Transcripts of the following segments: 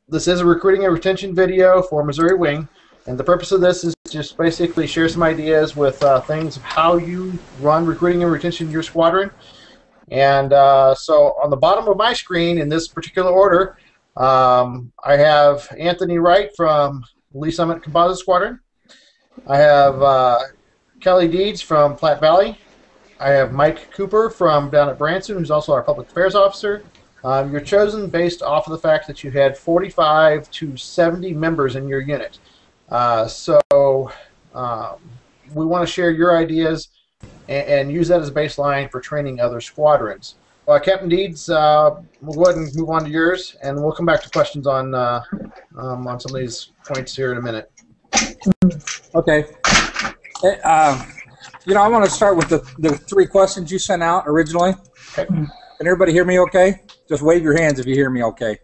This is a recruiting and retention video for Missouri Wing, and the purpose of this is just basically share some ideas with things of how you run recruiting and retention in your squadron. And so on the bottom of my screen, in this particular order, I have Anthony Wright from Lee Summit Composite Squadron. I have Kelly Deeds from Platte Valley. I have Mike Cooper from down at Branson, who's also our public affairs officer. You're chosen based off of the fact that you had 45 to 70 members in your unit. So we want to share your ideas and use that as a baseline for training other squadrons. Captain Deeds, we'll go ahead and move on to yours, and we'll come back to questions on some of these points here in a minute. Okay. You know, I want to start with the 3 questions you sent out originally. Okay. Can everybody hear me okay? Just wave your hands if you hear me okay.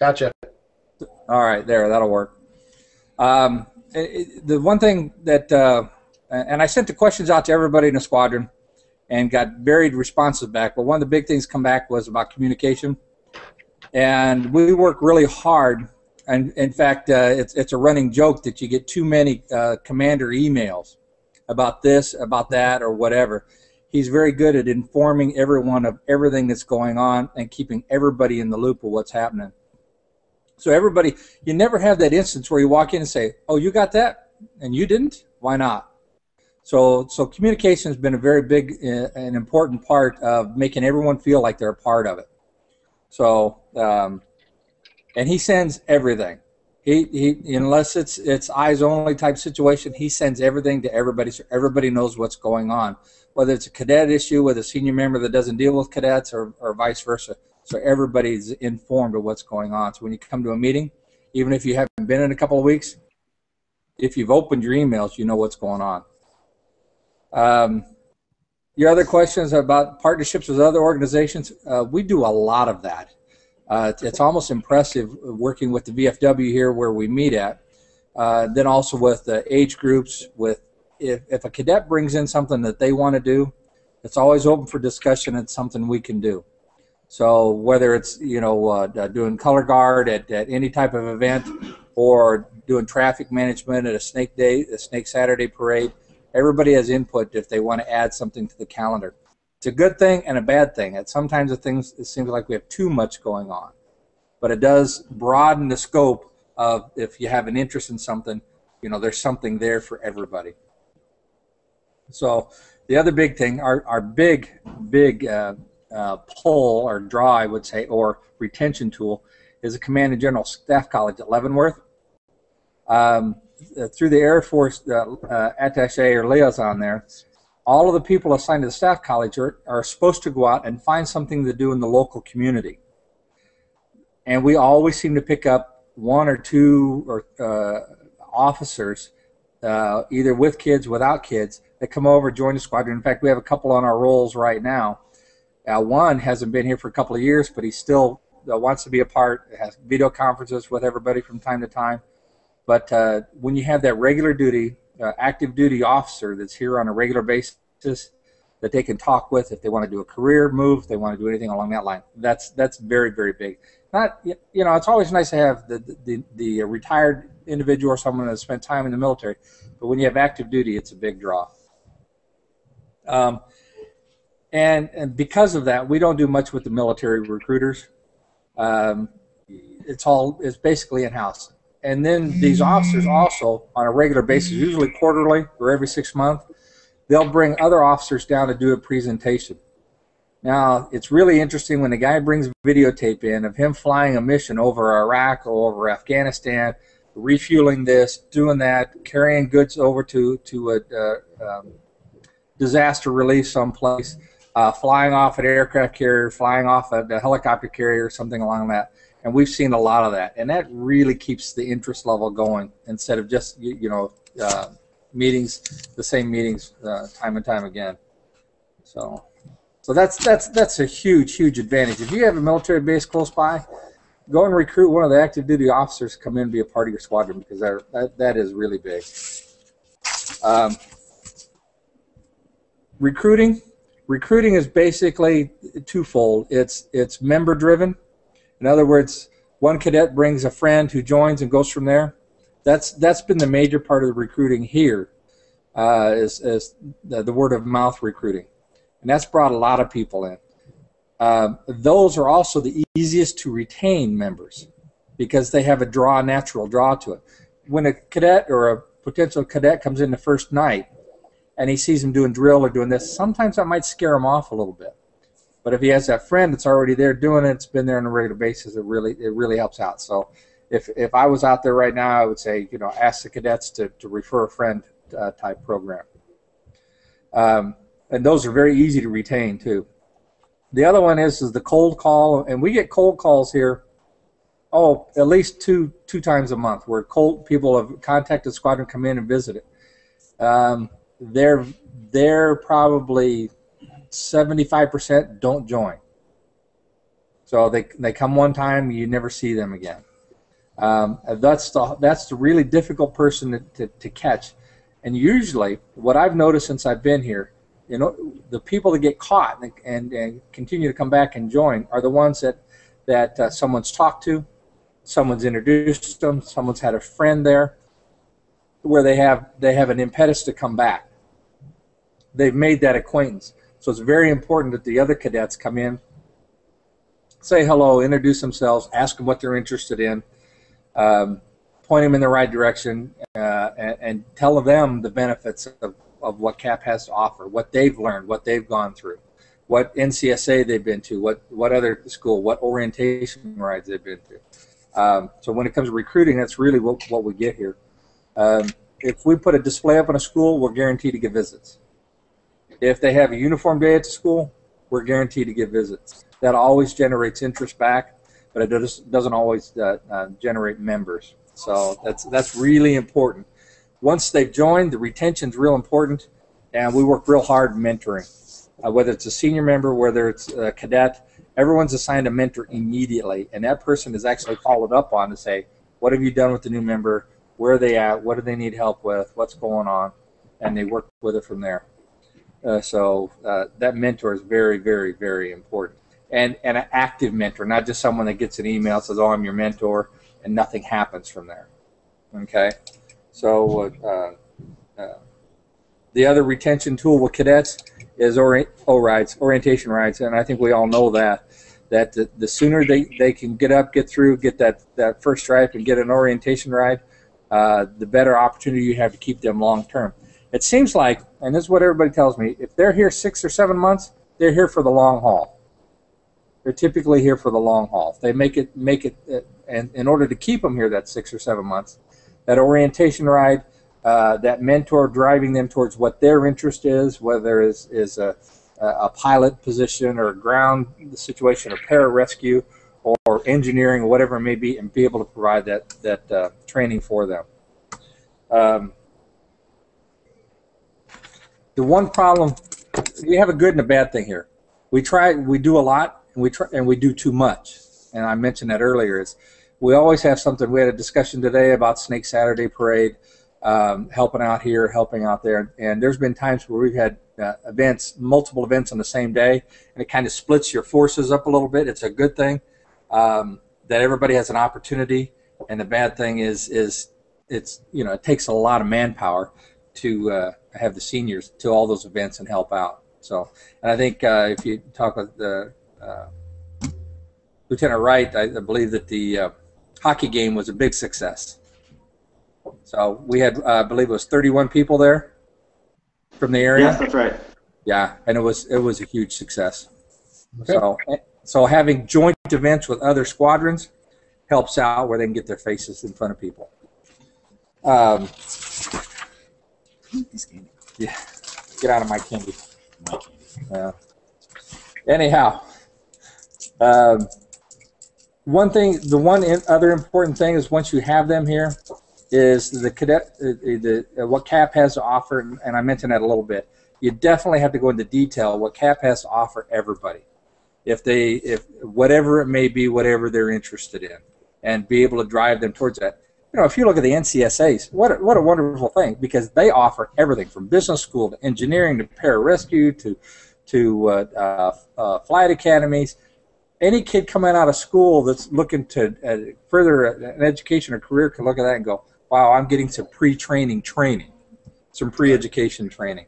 Gotcha. All right, there, that'll work. The one thing that, and I sent the questions out to everybody in the squadron and got varied responses back, but one of the big things come back was about communication. And we work really hard. And in fact, it's a running joke that you get too many commander emails about this, about that, or whatever. He's very good at informing everyone of everything that's going on and keeping everybody in the loop of what's happening. So everybody, you never have that instance where you walk in and say, "Oh, you got that, and you didn't? Why not?" So communication has been a very big and important part of making everyone feel like they're a part of it. So. And he sends everything. He unless it's eyes only type situation, he sends everything to everybody so everybody knows what's going on. Whether it's a cadet issue with a senior member that doesn't deal with cadets or vice versa. So everybody's informed of what's going on. So when you come to a meeting, even if you haven't been in a couple of weeks, if you've opened your emails, you know what's going on. Your other questions about partnerships with other organizations, we do a lot of that. It's almost impressive working with the VFW here where we meet at. Then also with the age groups. If a cadet brings in something that they want to do, it's always open for discussion. It's something we can do. So whether it's doing color guard at any type of event, or doing traffic management at a Snake Day, a Snake Saturday parade, everybody has input if they want to add something to the calendar. It's a good thing and a bad thing. Sometimes it seems like we have too much going on. But it does broaden the scope of if you have an interest in something, there's something there for everybody. So the other big thing, our big pull or draw, I would say, or retention tool is the Command and General Staff College at Leavenworth. Through the Air Force attaché or liaison there, all of the people assigned to the Staff College are supposed to go out and find something to do in the local community. And we always seem to pick up 1 or 2 officers, either with kids, without kids, that come over, join the squadron. In fact, we have a couple on our rolls right now. One hasn't been here for a couple of years, but he still wants to be a part, has video conferences with everybody from time to time. But when you have that regular duty, active duty officer that's here on a regular basis that they can talk with if they want to do a career move, if they want to do anything along that line, that's very, very big. It's always nice to have the retired individual or someone that's spent time in the military, but when you have active duty, it's a big draw. And because of that, we don't do much with the military recruiters. It's basically in-house. And then these officers also, on a regular basis, usually quarterly or every 6 months, they'll bring other officers down to do a presentation. Now, it's really interesting when the guy brings videotape in of him flying a mission over Iraq or over Afghanistan, refueling this, doing that, carrying goods over to a disaster relief someplace, flying off an aircraft carrier, flying off a helicopter carrier, something along that. And we've seen a lot of that, and that really keeps the interest level going instead of just meetings, the same meetings time and time again. So that's a huge advantage. If you have a military base close by, go and recruit one of the active duty officers to come in and be a part of your squadron, because that is really big. Recruiting is basically twofold. It's member driven. In other words, one cadet brings a friend who joins and goes from there. That's been the major part of the recruiting here, is the word of mouth recruiting, and that's brought a lot of people in. Those are also the easiest to retain members because they have a natural draw to it. When a cadet or a potential cadet comes in the first night and he sees them doing drill or doing this, sometimes that might scare him off a little bit. But if he has that friend that's already there doing it, it's been there on a regular basis, it really helps out. So if I was out there right now, I would say, ask the cadets to refer a friend type program. And those are very easy to retain too. The other one is the cold call, and we get cold calls here, at least two times a month, where people have contacted squadron, come in and visit it. They're probably 75% don't join. So they come one time, you never see them again. That's the really difficult person to catch. And usually, what I've noticed since I've been here, the people that get caught and continue to come back and join are the ones that someone's talked to, someone's introduced them, someone's had a friend there, where they have an impetus to come back. They've made that acquaintance. So it's very important that the other cadets come in, say hello, introduce themselves, ask them what they're interested in, point them in the right direction, and tell them the benefits of what CAP has to offer, what they've learned, what they've gone through, what NCSA they've been to, what other school, what orientation rides they've been to. So when it comes to recruiting, that's really what we get here. If we put a display up in a school, we're guaranteed to get visits. If they have a uniform day at the school, we're guaranteed to get visits. That always generates interest back, but it doesn't always generate members. So that's really important. Once they've joined, the retention's real important, and we work real hard mentoring. Whether it's a senior member, whether it's a cadet, everyone's assigned a mentor immediately, and that person is actually followed up on to say, what have you done with the new member? Where are they at? What do they need help with? What's going on? And they work with it from there. So that mentor is very, very, very important. And an active mentor, not just someone that gets an email and says, oh, I'm your mentor, and nothing happens from there. Okay? So the other retention tool with cadets is orientation rides, and I think we all know that the sooner they can get up, get through, get that first stripe and get an orientation ride, the better opportunity you have to keep them long term. It seems like, and this is what everybody tells me, if they're here 6 or 7 months, they're here for the long haul. They're typically here for the long haul. If they make it, and in order to keep them here that 6 or 7 months, that orientation ride, that mentor driving them towards what their interest is, whether it is a pilot position or a ground situation or pararescue or engineering or whatever it may be, and be able to provide that training for them. The one problem, we have a good and a bad thing here. We do a lot, and we do too much. And I mentioned that earlier. Is we always have something. We had a discussion today about Snake Saturday Parade, helping out here, helping out there. And there's been times where we've had multiple events on the same day, and it kind of splits your forces up a little bit. It's a good thing that everybody has an opportunity. And the bad thing is it takes a lot of manpower to have the seniors to all those events and help out. So, and I think if you talk with the Lieutenant Wright, I believe that the hockey game was a big success. So we had, I believe it was 31 people there from the area. Yes, that's right. Yeah, and it was a huge success. Okay. So having joint events with other squadrons helps out where they can get their faces in front of people. Yeah, get out of my candy. Anyhow, other important thing is once you have them here, is the cadet, what CAP has to offer, and I mentioned that a little bit. You definitely have to go into detail what CAP has to offer everybody, if whatever it may be, whatever they're interested in, and be able to drive them towards that. If you look at the NCSAs, what a wonderful thing, because they offer everything from business school to engineering to pararescue to flight academies. any kid coming out of school that's looking to further an education or career can look at that and go, wow, I'm getting some pre-training training, some pre-education training.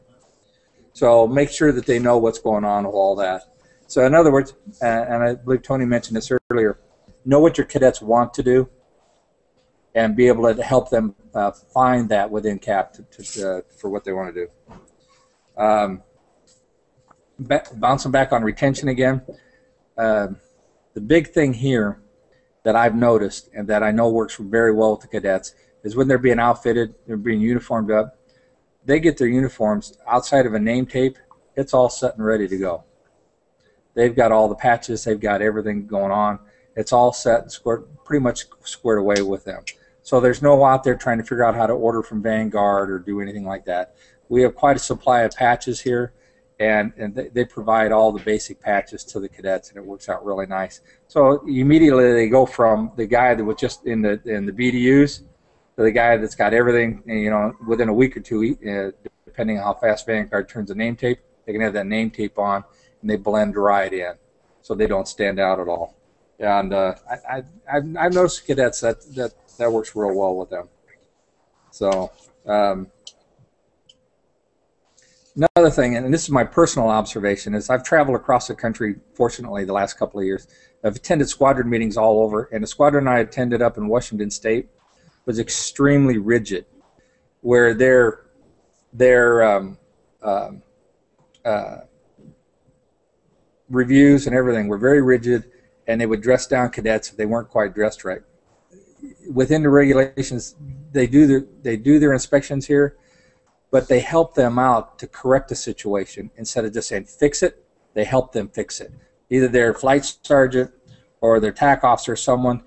So make sure that they know what's going on with all that. So in other words, and I believe Tony mentioned this earlier, know what your cadets want to do and be able to help them find that within CAP for what they want to do. Bouncing back on retention again, the big thing here that I've noticed and that I know works very well with the cadets is when they're being outfitted, they're being uniformed up, they get their uniforms outside of a name tape, it's all set and ready to go. They've got all the patches, they've got everything going on. It's all set and squared, pretty much squared away with them. So there's no out there trying to figure out how to order from Vanguard or do anything like that. We have quite a supply of patches here, and they provide all the basic patches to the cadets, and it works out really nice. So immediately they go from the guy that was just in the BDUs to the guy that's got everything, you know, within a week or two, depending on how fast Vanguard turns the name tape, they can have that name tape on, and they blend right in, so they don't stand out at all. And I've noticed cadets that works real well with them. So another thing, and this is my personal observation, is I've traveled across the country, fortunately, the last couple of years. I've attended squadron meetings all over, and the squadron I attended up in Washington State was extremely rigid, where their reviews and everything were very rigid, and they would dress down cadets if they weren't quite dressed right. Within the regulations, they do their inspections here, but they help them out to correct the situation. Instead of just saying fix it, they help them fix it. Either their flight sergeant or their TAC officer, someone,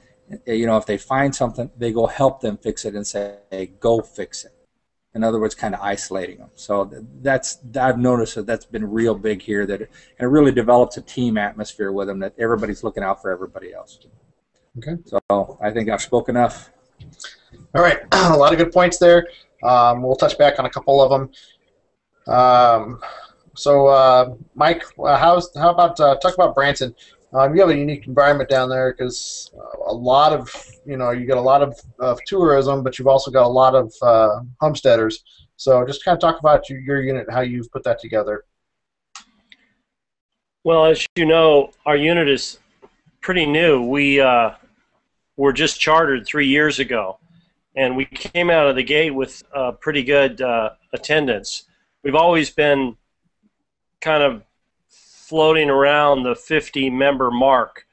you know, if they find something, they go help them fix it and say, hey, go fix it. In other words, kind of isolating them. So I've noticed that's been real big here, that it really develops a team atmosphere with them, that everybody's looking out for everybody else. Okay. So I think I've spoken enough. All right, a lot of good points there. We'll touch back on a couple of them. Mike, how about talk about Branson? You have a unique environment down there because a lot of, you got a lot of tourism, but you've also got a lot of homesteaders. So just kind of talk about your unit, how you've put that together. Well, as you know, our unit is pretty new. We were just chartered 3 years ago, and we came out of the gate with pretty good attendance. We've always been kind of floating around the 50-member mark,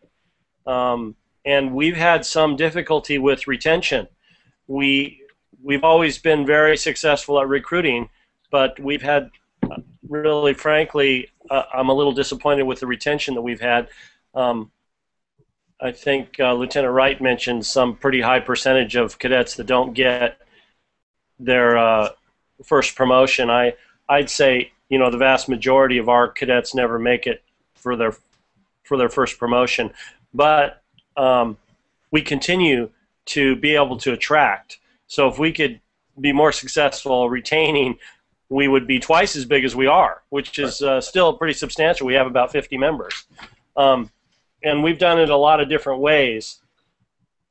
and we've had some difficulty with retention. We've always been very successful at recruiting, but we've had, really frankly, I'm a little disappointed with the retention that we've had. I think Lieutenant Wright mentioned some pretty high percentage of cadets that don't get their first promotion. I'd say, the vast majority of our cadets never make it for their first promotion, but we continue to be able to attract. So if we could be more successful retaining, we would be twice as big as we are, which is still pretty substantial. We have about 50 members. And we've done it a lot of different ways.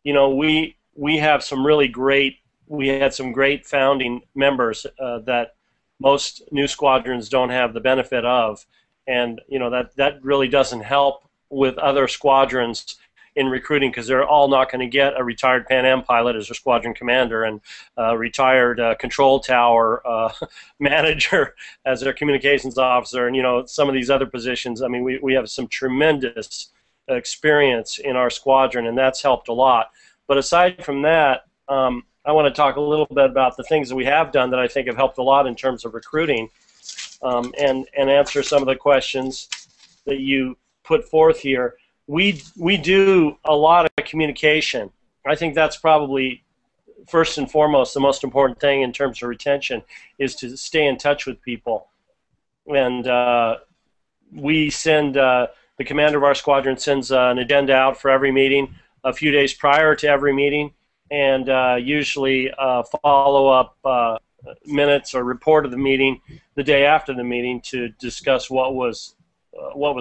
We have some really great, we had some great founding members that most new squadrons don't have the benefit of. And, that really doesn't help with other squadrons in recruiting, because they're all not going to get a retired Pan Am pilot as their squadron commander and a retired control tower manager as their communications officer, and, some of these other positions. I mean, we have some tremendous experience in our squadron, and that's helped a lot. But aside from that, I want to talk a little bit about the things that we have done that I think have helped a lot in terms of recruiting, and answer some of the questions that you put forth here. We do a lot of communication. I think that's probably first and foremost the most important thing in terms of retention, is to stay in touch with people. And we send the commander of our squadron sends an agenda out for every meeting a few days prior to every meeting, and usually follow-up minutes or report of the meeting the day after the meeting to discuss what was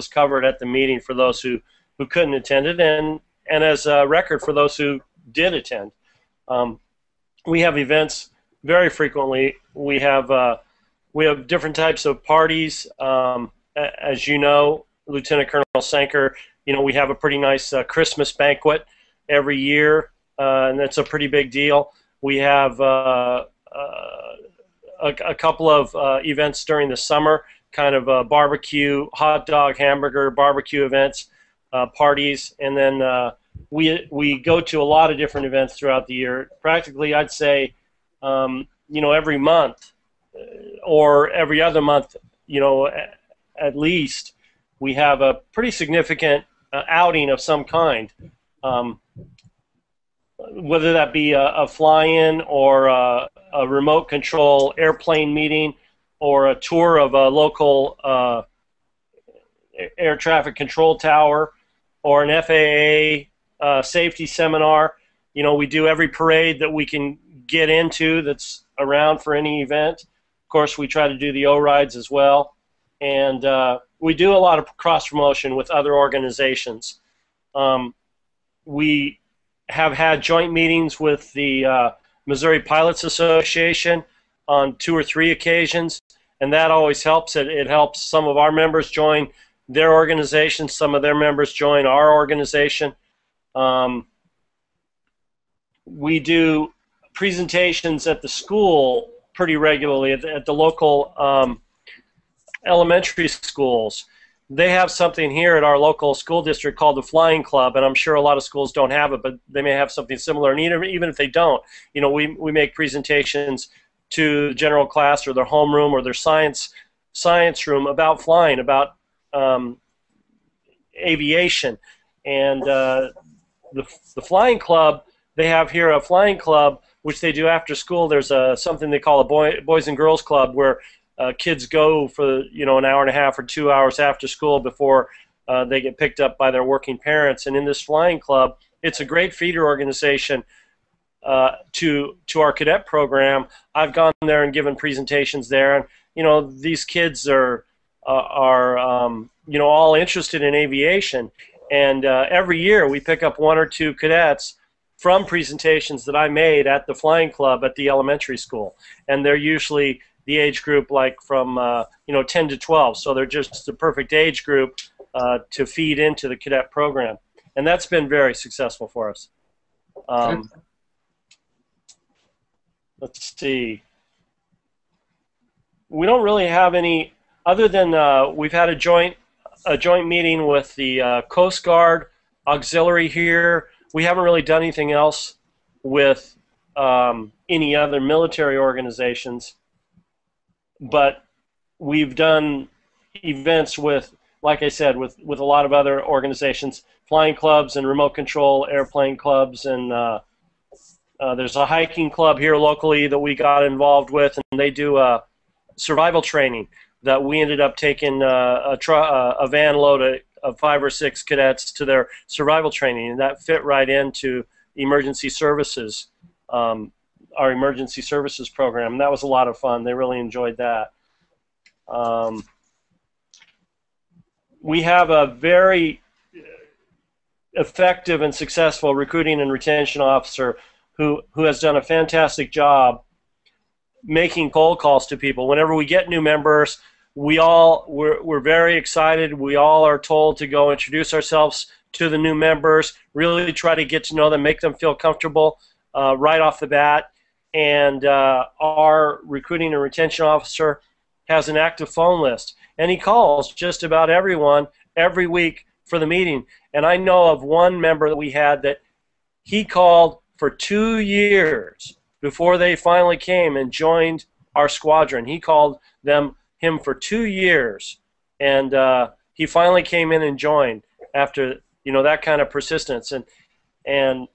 covered at the meeting for those who who couldn't attend it, and as a record for those who did attend. We have events very frequently. We have different types of parties. As you know, Lieutenant Colonel Sanker, we have a pretty nice Christmas banquet every year, and that's a pretty big deal. We have a couple of events during the summer, kind of barbecue, hot dog, hamburger, barbecue events, parties, and then we go to a lot of different events throughout the year. Practically, I'd say, every month or every other month, at least, we have a pretty significant outing of some kind, whether that be a fly-in or a remote control airplane meeting or a tour of a local air traffic control tower or an FAA safety seminar. We do every parade that we can get into that's around for any event. Of course, we try to do the O-rides as well. And we do a lot of cross-promotion with other organizations. We have had joint meetings with the Missouri Pilots Association on 2 or 3 occasions, and that always helps. It helps some of our members join their organization, some of their members join our organization. We do presentations at the school pretty regularly, at the local elementary schools. They have something here at our local school district called the Flying Club, and I'm sure a lot of schools don't have it, but they may have something similar. And even if they don't, we make presentations to the general class or their homeroom or their science room about flying, about aviation. And the Flying Club, they have here a Flying Club, which they do after school. There's something they call a Boys and Girls Club, where kids go for an hour and a half or 2 hours after school before they get picked up by their working parents. And in this Flying Club, it's a great feeder organization to our cadet program. I've gone there and given presentations there, and these kids are all interested in aviation. And every year we pick up 1 or 2 cadets from presentations that I made at the Flying Club at the elementary school, and they're usually the age group like from 10 to 12, so they're just the perfect age group to feed into the cadet program, and that's been very successful for us. Let's see. We don't really have any other than we've had a joint meeting with the Coast Guard Auxiliary here. We haven't really done anything else with any other military organizations, but we've done events with, like I said, with a lot of other organizations, flying clubs and remote control airplane clubs, and there's a hiking club here locally that we got involved with, and they do survival training that we ended up taking a van load of 5 or 6 cadets to their survival training, and that fit right into emergency services, our emergency services program, and that was a lot of fun. They really enjoyed that. We have a very effective and successful recruiting and retention officer who has done a fantastic job making cold calls to people. Whenever we get new members, we're very excited. We all are told to go introduce ourselves to the new members, really try to get to know them, make them feel comfortable right off the bat. And our recruiting and retention officer has an active phone list, and he calls just about everyone every week for the meeting. And I know of one member that we had that he called for 2 years before they finally came and joined our squadron. He called him for 2 years, and he finally came in and joined after that kind of persistence. And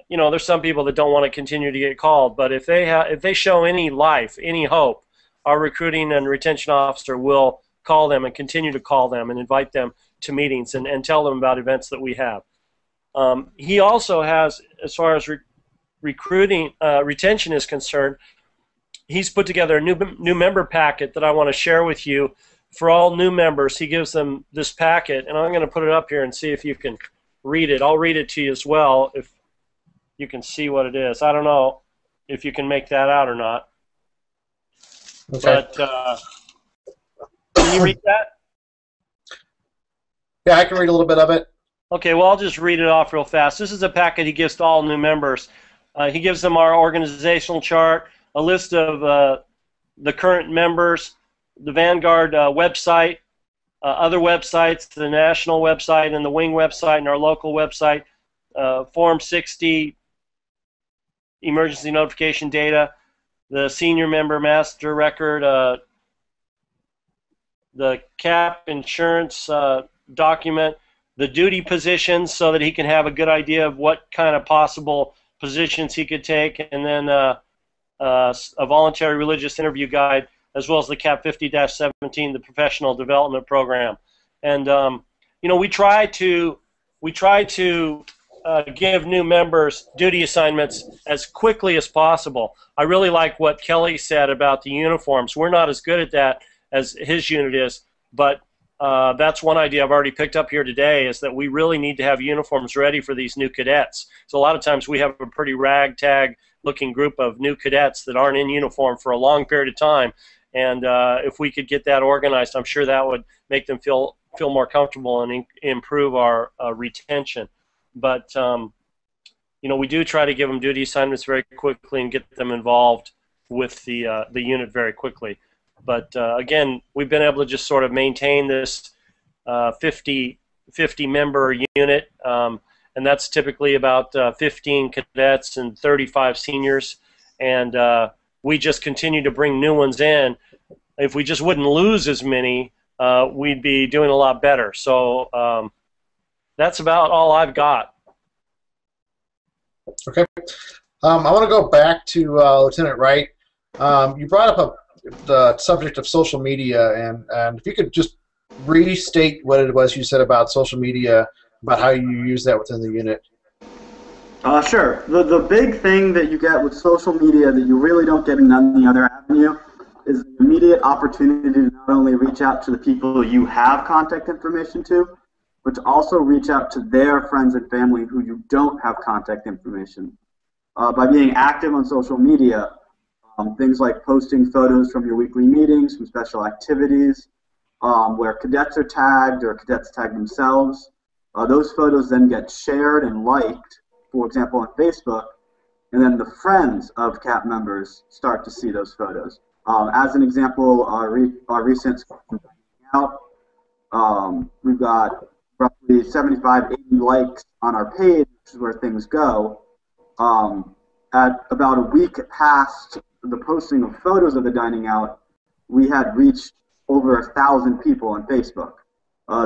there's some people that don't want to continue to get called, but if they show any life, any hope, our recruiting and retention officer will call them and continue to call them and invite them to meetings and tell them about events that we have. He also has, as far as recruiting retention is concerned, he's put together a new member packet that I want to share with you for all new members, he gives them this packet, and I'm going to put it up here and see if you can read it. I'll read it to you as well if you can see what it is. I don't know if you can make that out or not. Okay. But can you read that? Yeah, I can read a little bit of it. Okay, well, I'll just read it off real fast. This is a packet he gives to all new members. He gives them our organizational chart, a list of the current members, the Vanguard website, other websites, the national website, and the Wing website, and our local website, Form 60, emergency notification data, the senior member master record, the CAP insurance document, the duty positions so that he can have a good idea of what kind of possible positions he could take, and then a voluntary religious interview guide, as well as the CAP 50-17, the professional development program. And you know, we try to give new members duty assignments as quickly as possible. I really like what Kelly said about the uniforms. We're not as good at that as his unit is, but that's one idea I've already picked up here today, is that we really need to have uniforms ready for these new cadets. So a lot of times we have a pretty ragtag looking group of new cadets that aren't in uniform for a long period of time, and if we could get that organized, I'm sure that would make them feel more comfortable and improve our retention. But you know, we do try to give them duty assignments very quickly and get them involved with the unit very quickly. But again, we've been able to just sort of maintain this 50 member unit, and that's typically about 15 cadets and 35 seniors, and we just continue to bring new ones in. If we just wouldn't lose as many, we'd be doing a lot better. So that's about all I've got. Okay. I want to go back to Lieutenant Wright. You brought up the subject of social media, and if you could just restate what it was you said about social media, about how you use that within the unit. Sure. The big thing that you get with social media that you really don't get in any other avenue is the immediate opportunity to not only reach out to the people you have contact information to, but to also reach out to their friends and family who you don't have contact information. By being active on social media, things like posting photos from your weekly meetings, from special activities, where cadets are tagged or cadets tag themselves, those photos then get shared and liked, for example, on Facebook, and then the friends of CAP members start to see those photos. As an example, our recent out, we've got roughly 75, 80 likes on our page, which is where things go. At about a week past the posting of photos of the dining out, we had reached over 1,000 people on Facebook.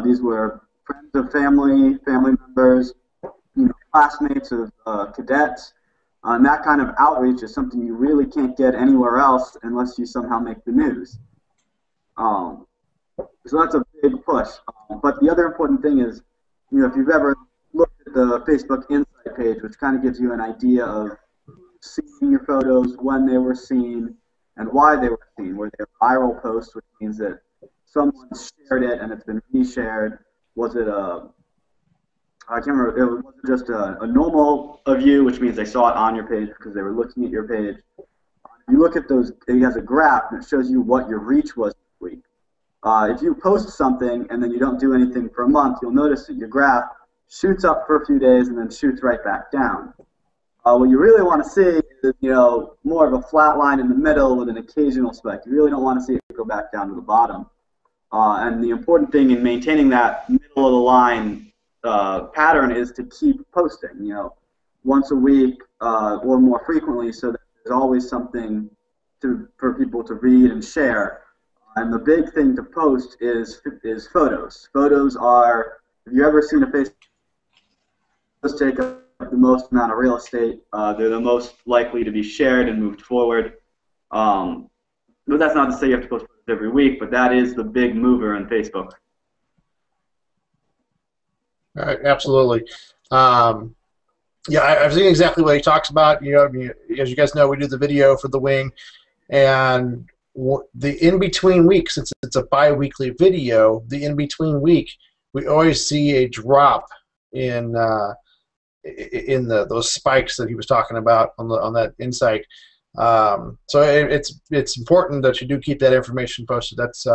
These were friends of family members, classmates of cadets. And that kind of outreach is something you really can't get anywhere else unless you somehow make the news. So that's a big push. But the other important thing is, if you've ever looked at the Facebook Insight page, which kind of gives you an idea of seeing your photos, when they were seen, and why they were seen. Were they a viral post, which means that someone shared it and it's been reshared? Was it I can't remember, it was just a normal view, which means they saw it on your page because they were looking at your page. You look at those, it has a graph and it shows you what your reach was this week. If you post something and then you don't do anything for a month, you'll notice that your graph shoots up for a few days and then shoots right back down. What you really want to see is, more of a flat line in the middle with an occasional spike. You really don't want to see it go back down to the bottom. And the important thing in maintaining that middle of the line pattern is to keep posting, once a week or more frequently, so that there's always something for people to read and share. And the big thing to post is photos. Photos are, if you've ever seen a Facebook take up the most amount of real estate, they're the most likely to be shared and moved forward. But that's not to say you have to post photos every week, but that is the big mover on Facebook. Absolutely. Yeah, I've seen exactly what he talks about. As you guys know, we do the video for the wing, and the in-between week, since it's a bi-weekly video, the in-between week, we always see a drop in those spikes that he was talking about on that insight. So it's important that you do keep that information posted. That's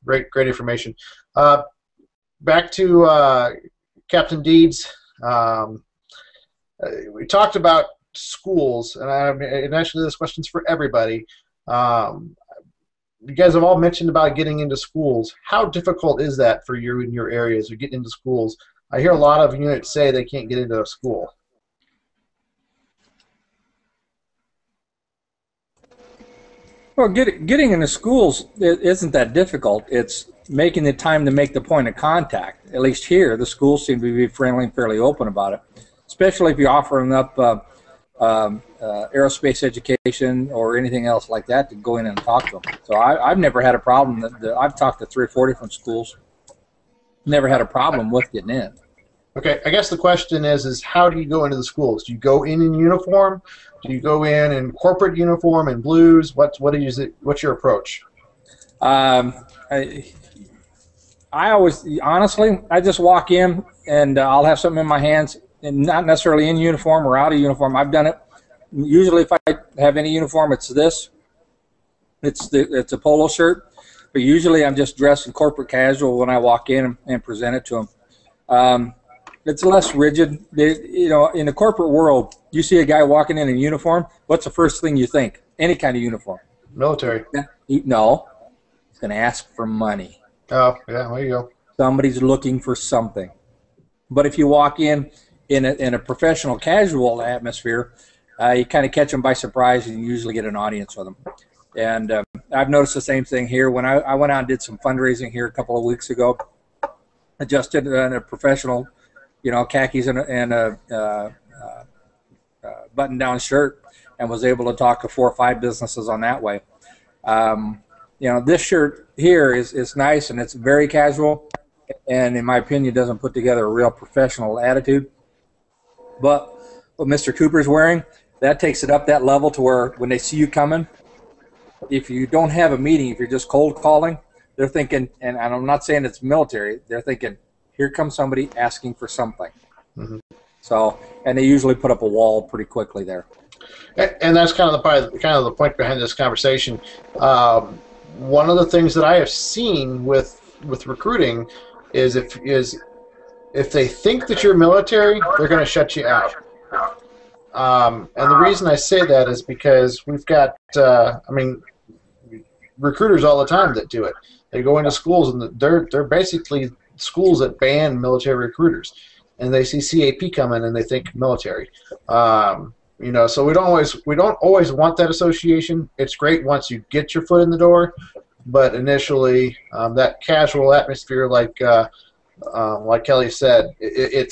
great information. Back to Captain Deeds. We talked about schools, and actually this question's for everybody. You guys have all mentioned about getting into schools. How difficult is that for you in your areas of getting into schools? I hear a lot of units say they can't get into a school. Well, getting into schools isn't that difficult. It's making the time to make the point of contact. At least here, the schools seem to be friendly and fairly open about it, especially if you're offering up aerospace education or anything else like that to go in and talk to them. So I've never had a problem. I've talked to 3 or 4 different schools. Never had a problem with getting in. Okay, I guess the question is how do you go into the schools? Do you go in uniform? Do you go in corporate uniform and blues? What's your approach? I always, honestly, I just walk in and I'll have something in my hands, and not necessarily in uniform or out of uniform. I've done it. Usually, if I have any uniform, it's this. It's a polo shirt, but usually I'm just dressed in corporate casual when I walk in and present it to them. It's less rigid. In the corporate world, you see a guy walking in uniform, what's the first thing you think? Any kind of uniform. Military. No. He's going to ask for money. Oh, yeah, there you go. Somebody's looking for something. But if you walk in a professional, casual atmosphere, you kind of catch them by surprise, and you usually get an audience with them. And I've noticed the same thing here. When I went out and did some fundraising here a couple of weeks ago, I just did in a professional, khakis and a button-down shirt, and was able to talk to 4 or 5 businesses on that way. This shirt here is nice, and it's very casual, and in my opinion doesn't put together a real professional attitude. But what Mr. Cooper's wearing, that takes it up that level to where when they see you coming, if you don't have a meeting, if you're just cold calling, they're thinking, and I'm not saying it's military, they're thinking, here comes somebody asking for something. Mm-hmm. So, and they usually put up a wall pretty quickly there. And that's kind of the point behind this conversation. One of the things that I have seen with recruiting is if they think that you're military, they're going to shut you out. And the reason I say that is because we've got, recruiters all the time that do it. They go into schools, and they're basically schools that ban military recruiters, and they see CAP coming and they think military. So we don't always want that association. It's great once you get your foot in the door, but initially that casual atmosphere, like Kelly said, it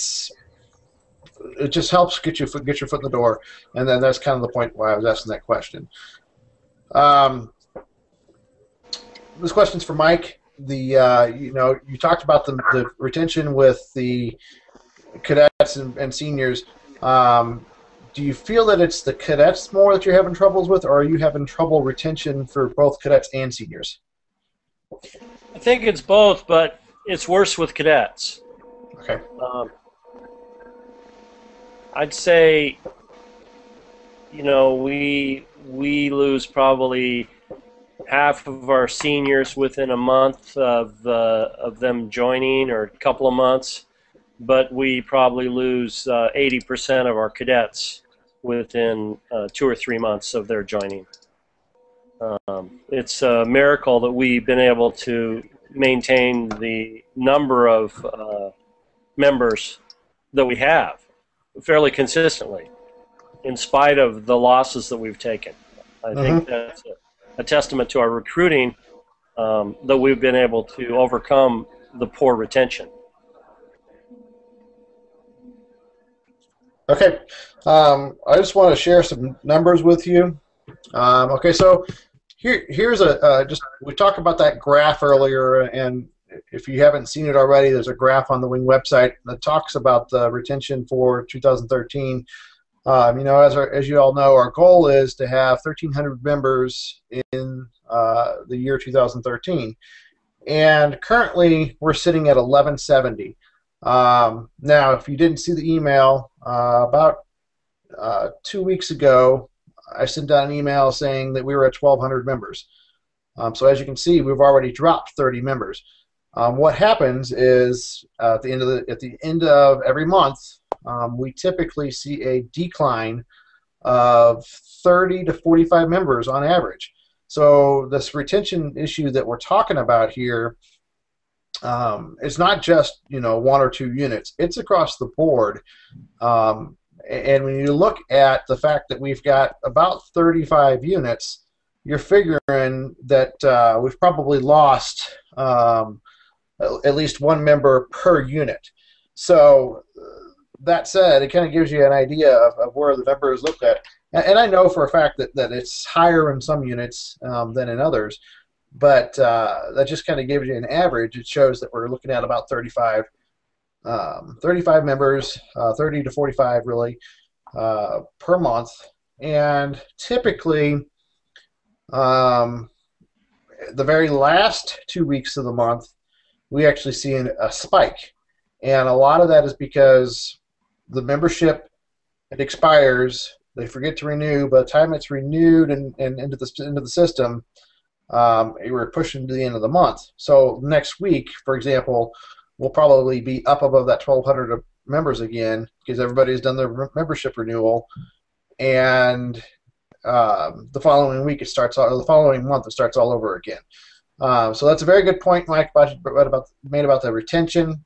just helps get your foot in the door, and then that's kind of the point why I was asking that question. This question's for Mike. You talked about the retention with the cadets and seniors. Do you feel that it's the cadets more that you're having troubles with, or are you having trouble retention for both cadets and seniors? I think it's both, but it's worse with cadets. Okay. I'd say, we lose probably half of our seniors within a month of them joining, or a couple of months, but we probably lose 80% of our cadets within 2 or 3 months of their joining. It's a miracle that we've been able to maintain the number of members that we have fairly consistently, in spite of the losses that we've taken. I think that's a testament to our recruiting, that we've been able to overcome the poor retention. Okay, I just want to share some numbers with you. Okay, so here's we talked about that graph earlier, and if you haven't seen it already, there's a graph on the Wing website that talks about the retention for 2013. As you all know, our goal is to have 1,300 members in the year 2013. And currently, we're sitting at 1170. Now, if you didn't see the email, about 2 weeks ago, I sent out an email saying that we were at 1,200 members. So as you can see, we've already dropped 30 members. What happens is at the end of every month, we typically see a decline of 30 to 45 members on average. So this retention issue that we're talking about here, it's not just 1 or 2 units. It's across the board. And when you look at the fact that we've got about 35 units, you're figuring that we've probably lost at least 1 member per unit. So that said, it kind of gives you an idea of where the members look at. And I know for a fact that it's higher in some units than in others, but that just kind of gives you an average. It shows that we're looking at about 35 members, 30 to 45 really, per month. And typically, the very last 2 weeks of the month, we actually see a spike. And a lot of that is because the membership, it expires, they forget to renew. By the time it's renewed and into the system, we're pushing to the end of the month. So next week, for example, we'll probably be up above that 1,200 members again because everybody's done their membership renewal, and the following week the following month it starts all over again. So that's a very good point, Mike, made about the retention.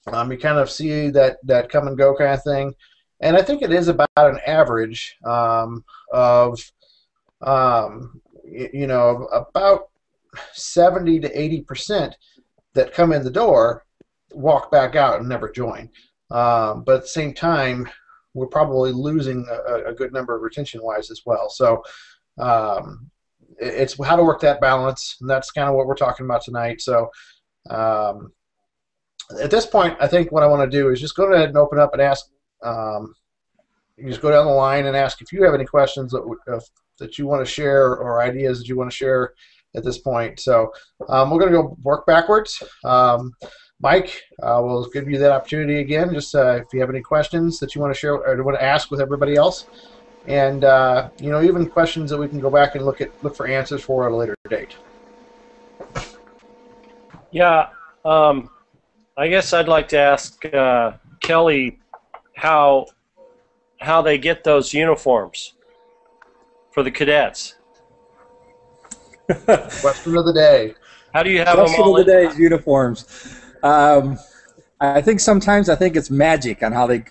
You kind of see that come and go kind of thing, and I think it is about an average of about 70 to 80% that come in the door walk back out and never join. But at the same time, we're probably losing a good number of retention-wise as well. So it's how to work that balance, and that's kind of what we're talking about tonight. So at this point, I think what I want to do is just go ahead and open up and ask. You can just go down the line and ask if you have any questions that you want to share or ideas that you want to share at this point. So we're going to go work backwards. Mike, we'll give you that opportunity again. Just if you have any questions that you want to share or want to ask with everybody else, and even questions that we can go back and look for answers for at a later date. Yeah, I guess I'd like to ask Kelly how they get those uniforms for the cadets. Question of the day. How do you have them all? Question of the day is uniforms. I think sometimes it's magic on how they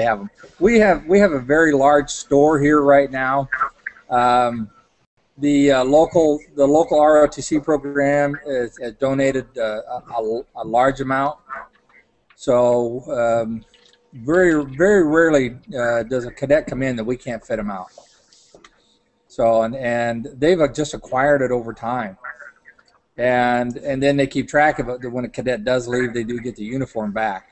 have them. We have a very large store here right now. The local ROTC program has donated a large amount. So very rarely does a cadet come in that we can't fit them out. So and they've just acquired it over time. And then they keep track of it. That when a cadet does leave, they do get the uniform back.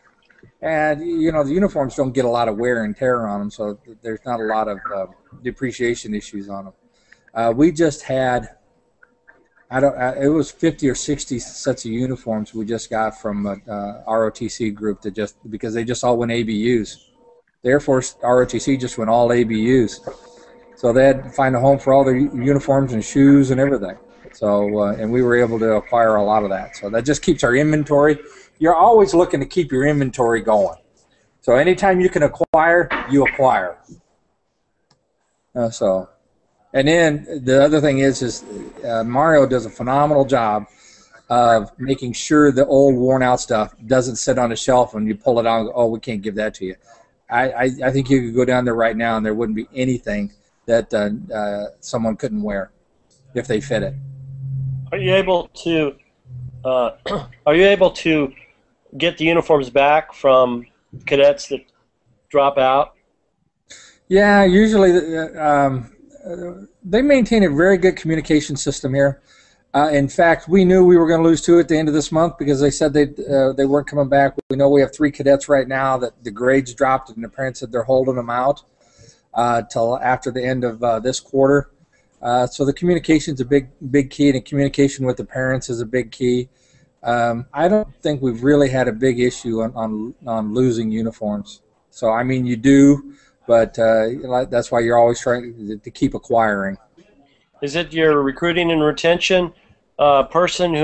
And the uniforms don't get a lot of wear and tear on them, so there's not a lot of depreciation issues on them. We just had, it was 50 or 60 sets of uniforms we just got from ROTC group because they just all went ABUs. The Air Force ROTC just went all ABUs, so they had to find a home for all their uniforms and shoes and everything. So, and we were able to acquire a lot of that. So that just keeps our inventory. You're always looking to keep your inventory going. So anytime you can acquire, you acquire. And then the other thing is Mario does a phenomenal job of making sure the old worn-out stuff doesn't sit on a shelf and you pull it out and go, oh, we can't give that to you. I think you could go down there right now and there wouldn't be anything that someone couldn't wear if they fit it. Are you able to get the uniforms back from cadets that drop out? Yeah, usually they maintain a very good communication system here. In fact, we knew we were going to lose 2 at the end of this month because they said they weren't coming back. We know we have 3 cadets right now that the grades dropped and the parents said they're holding them out. till after the end of this quarter. So the communication is a big key, and communication with the parents is a big key. I don't think we've really had a big issue on losing uniforms. So I mean, you do, but that's why you're always trying to keep acquiring. Is it your recruiting and retention person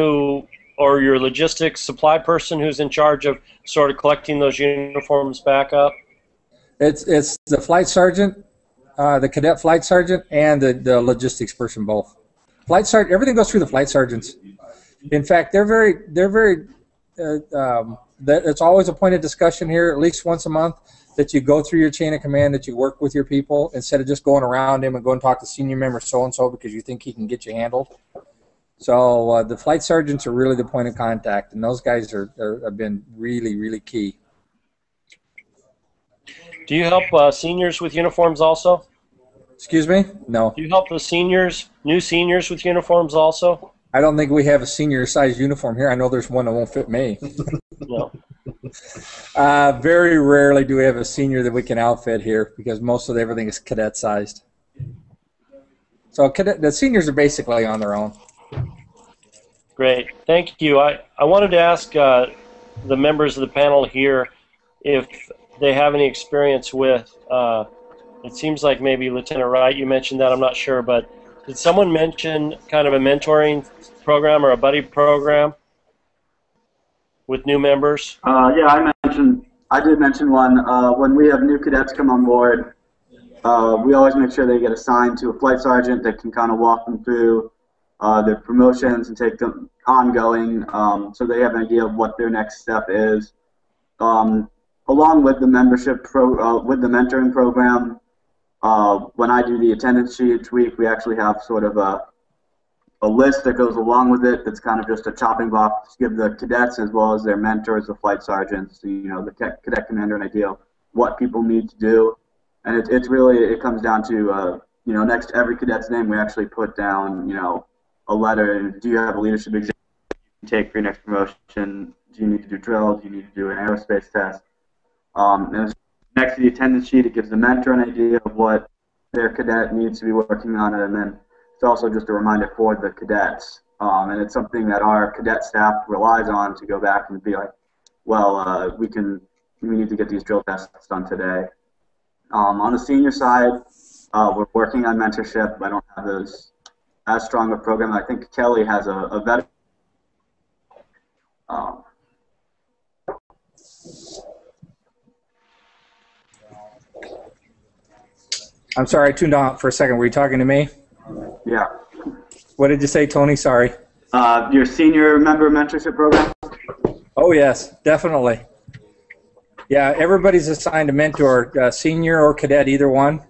or your logistics supply person who's in charge of sort of collecting those uniforms back up? It's the flight sergeant, the cadet flight sergeant, and the logistics person both. Flight sergeant, everything goes through the flight sergeants. In fact, they're very. It's always a point of discussion here, at least once a month, that you go through your chain of command, that you work with your people instead of just going around him and go and talk to senior member so and so because you think he can get you handled. So the flight sergeants are really the point of contact, and those guys have been really key. Do you help seniors with uniforms also? Excuse me? No. Do you help the new seniors with uniforms also? I don't think we have a senior-sized uniform here. I know there's one that won't fit me. No. Very rarely do we have a senior that we can outfit here because most of everything is cadet-sized. So the seniors are basically on their own. Great. Thank you. I wanted to ask the members of the panel here if they have any experience with, it seems like maybe Lieutenant Wright, you mentioned that, I'm not sure, but did someone mention kind of a mentoring program or a buddy program with new members? Yeah, I did mention one. When we have new cadets come on board, we always make sure they get assigned to a flight sergeant that can kind of walk them through their promotions and take them ongoing, so they have an idea of what their next step is. Along with the membership with the mentoring program, when I do the attendance sheet each week, we actually have sort of a list that goes along with it. That's kind of just a chopping block to give the cadets as well as their mentors, the flight sergeants, the cadet commander, an idea of what people need to do. And it's really, it comes down to next to every cadet's name, we actually put down a letter. Do you have a leadership exam you take for your next promotion? Do you need to do drill? Do you need to do an aerospace test? And next to the attendance sheet, it gives the mentor an idea of what their cadet needs to be working on, and then it's also just a reminder for the cadets. And it's something that our cadet staff relies on to go back and be like, well, we need to get these drill tests done today. On the senior side, we're working on mentorship. I don't have as strong a program. I think Kelly has a veteran. I'm sorry, I tuned out for a second. Were you talking to me? Yeah. What did you say, Tony? Sorry. Your senior member mentorship program? Oh, yes, definitely. Yeah, everybody's assigned a mentor, senior or cadet, either one.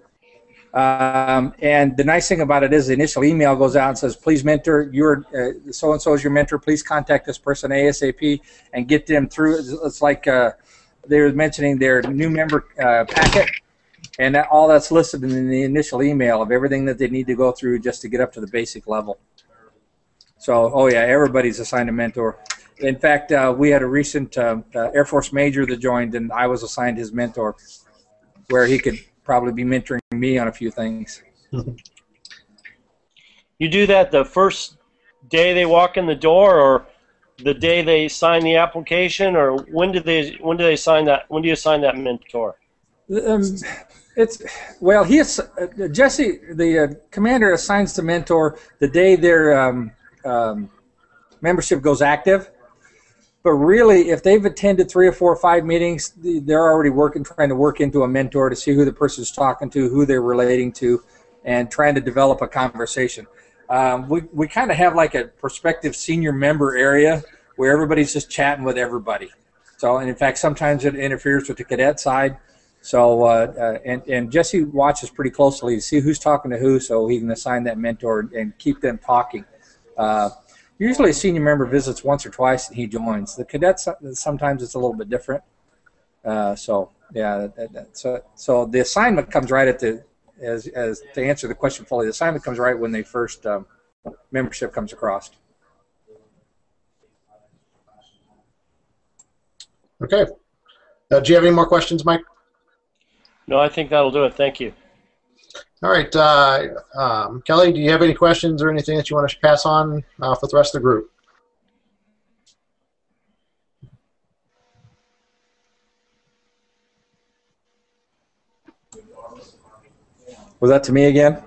And the nice thing about it is the initial email goes out and says, please mentor, so-and-so is your mentor, please contact this person ASAP and get them through. It's like they were mentioning their new member packet, and all that's listed in the initial email of everything that they need to go through just to get up to the basic level. So, oh yeah, everybody's assigned a mentor. In fact, we had a recent Air Force major that joined, and I was assigned his mentor, where he could probably be mentoring me on a few things. You do that the first day they walk in the door, or the day they sign the application, or when do they sign that? When do you assign that mentor? Jesse, the commander, assigns the mentor the day their membership goes active. But really, if they've attended 3 or 4 or 5 meetings, they're already trying to work into a mentor to see who the person's talking to, who they're relating to, and trying to develop a conversation. We kind of have like a prospective senior member area where everybody's just chatting with everybody. So, and in fact, sometimes it interferes with the cadet side. So, and Jesse watches pretty closely to see who's talking to who, so he can assign that mentor and keep them talking. Usually a senior member visits once or twice and he joins. The cadets, sometimes it's a little bit different. So yeah, so the assignment comes right at as to answer the question fully, the assignment comes right when the first membership comes across. Okay. Do you have any more questions, Mike? No, I think that'll do it. Thank you. All right, Kelly, do you have any questions or anything that you want to pass on for the rest of the group? Was that to me again?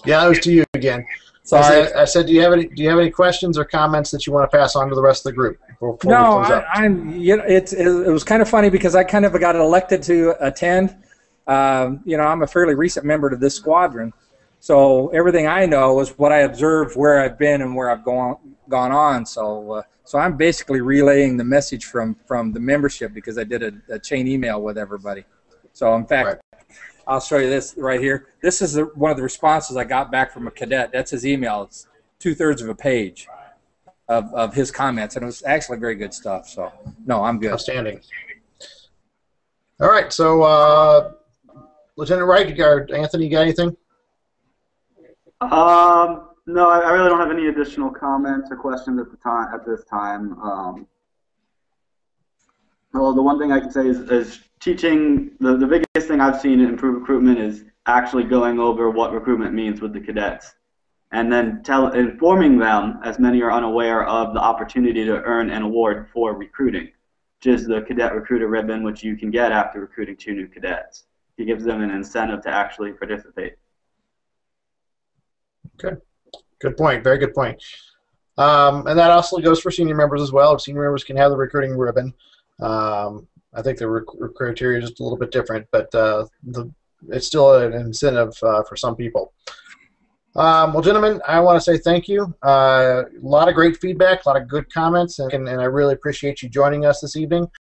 Yeah, that was to you again. Sorry. I said, do you have any questions or comments that you want to pass on to the rest of the group before we No, close up? it was kind of funny because I kind of got elected to attend. I'm a fairly recent member to this squadron, so everything I know is what I observed, where I've been, and where I've gone on. So I'm basically relaying the message from the membership because I did a chain email with everybody. So in fact, I'll show you this right here. This is one of the responses I got back from a cadet. That's his email. It's 2/3 of a page of his comments, and it was actually very good stuff. So no, I'm good. Outstanding. All right, so Lieutenant Wright, Anthony, you got anything? No, I really don't have any additional comments or questions at this time. Well, the one thing I can say is teaching, the biggest thing I've seen to improve recruitment is actually going over what recruitment means with the cadets. And then informing them, as many are unaware of, the opportunity to earn an award for recruiting, which is the Cadet Recruiter Ribbon, which you can get after recruiting 2 new cadets. It gives them an incentive to actually participate. Okay, good point. Very good point. And that also goes for senior members as well. Senior members can have the recruiting ribbon. I think the criteria is just a little bit different, but it's still an incentive for some people. Well, gentlemen, I want to say thank you. A lot of great feedback, a lot of good comments, and I really appreciate you joining us this evening.